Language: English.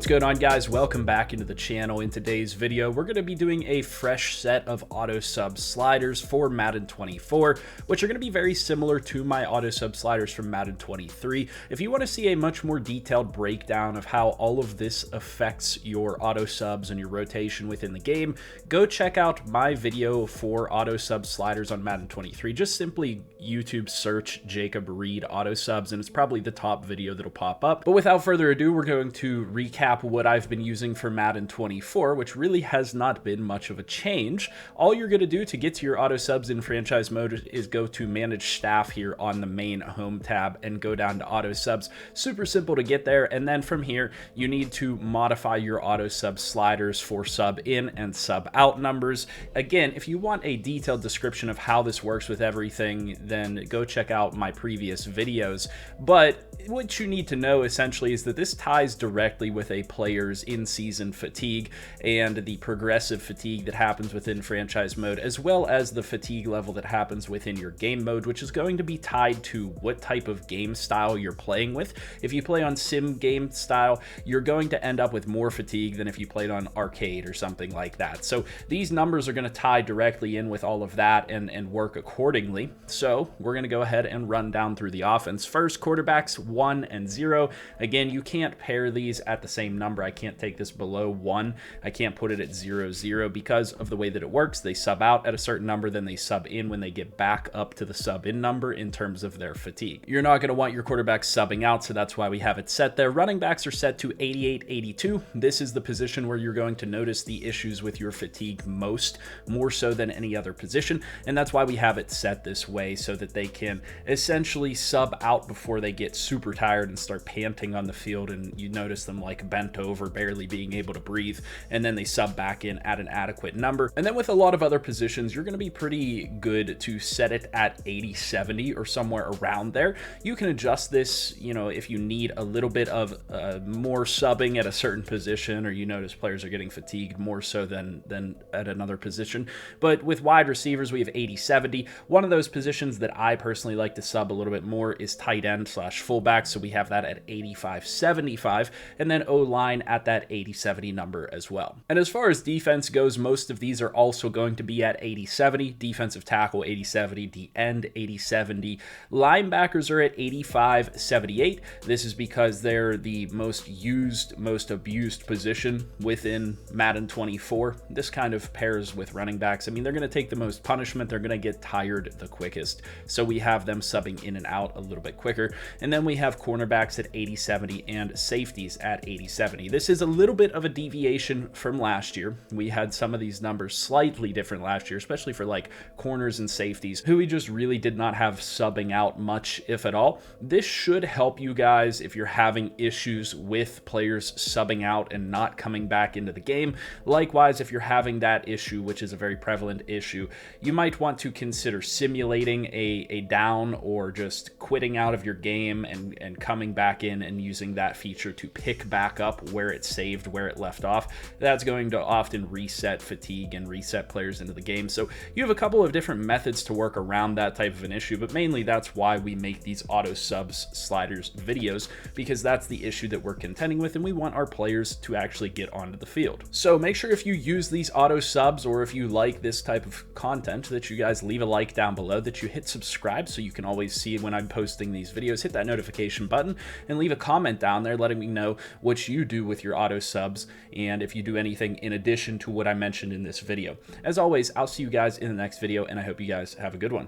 What's going on, guys? Welcome back into the channel. In today's video, we're going to be doing a fresh set of auto sub sliders for Madden 24, which are going to be very similar to my auto sub sliders from Madden 23. If you want to see a much more detailed breakdown of how all of this affects your auto subs and your rotation within the game, go check out my video for auto sub sliders on Madden 23. Just simply YouTube search Jacob Reed auto subs, and it's probably the top video that'll pop up. But without further ado, we're going to recap what I've been using for Madden 24, which really has not been much of a change. All you're going to do to get to your auto subs in franchise mode is go to manage staff here on the main home tab and go down to auto subs. Super simple to get there, and then from here you need to modify your auto sub sliders for sub in and sub out numbers. Again, if you want a detailed description of how this works with everything, then go check out my previous videos. But what you need to know essentially is that this ties directly with a player's in-season fatigue and the progressive fatigue that happens within franchise mode, as well as the fatigue level that happens within your game mode, which is going to be tied to what type of game style you're playing with. If you play on sim game style, you're going to end up with more fatigue than if you played on arcade or something like that. So these numbers are going to tie directly in with all of that and work accordingly. So we're going to go ahead and run down through the offense. First, quarterbacks 1 and 0. Again, you can't pair these at the same number. I can't take this below 1. I can't put it at 0, 0 because of the way that it works. They sub out at a certain number, then they sub in when they get back up to the sub in number in terms of their fatigue. You're not going to want your quarterbacks subbing out, so that's why we have it set there. Running backs are set to 88, 82. This is the position where you're going to notice the issues with your fatigue most, more so than any other position, and that's why we have it set this way, so that they can essentially sub out before they get super tired and start panting on the field, and you notice them like bent over, barely being able to breathe, and then they sub back in at an adequate number. And then with a lot of other positions, you're going to be pretty good to set it at 80, 70 or somewhere around there. You can adjust this, you know, if you need a little bit of more subbing at a certain position, or you notice players are getting fatigued more so than at another position. But with wide receivers, we have 80, 70. One of those positions that I personally like to sub a little bit more is tight end slash fullback, so we have that at 85, 75, and then O-line at that 80, 70 number as well. And as far as defense goes, most of these are also going to be at 80, 70. Defensive tackle 80, 70, D end 80, 70. Linebackers are at 85, 78. This is because they're the most used, most abused position within Madden 24. This kind of pairs with running backs. I mean, they're going to take the most punishment. They're going to get tired the quickest. So we have them subbing in and out a little bit quicker. And then we have cornerbacks at 80, 70 and safeties at 80, 70. This is a little bit of a deviation from last year. We had some of these numbers slightly different last year, especially for like corners and safeties, who we just really did not have subbing out much, if at all. This should help you guys if you're having issues with players subbing out and not coming back into the game. Likewise, if you're having that issue, which is a very prevalent issue, you might want to consider simulating a down or just quitting out of your game and coming back in and using that feature to pick back up where it saved, where it left off. That's going to often reset fatigue and reset players into the game. So you have a couple of different methods to work around that type of an issue, but mainly that's why we make these auto subs sliders videos, because that's the issue that we're contending with, and we want our players to actually get onto the field. So make sure if you use these auto subs, or if you like this type of content, that you guys leave a like down below, that you hit subscribe so you can always see when I'm posting these videos. Hit that notification button and leave a comment down there letting me know what you do with your auto subs, and if you do anything in addition to what I mentioned in this video. As always, I'll see you guys in the next video, and I hope you guys have a good one.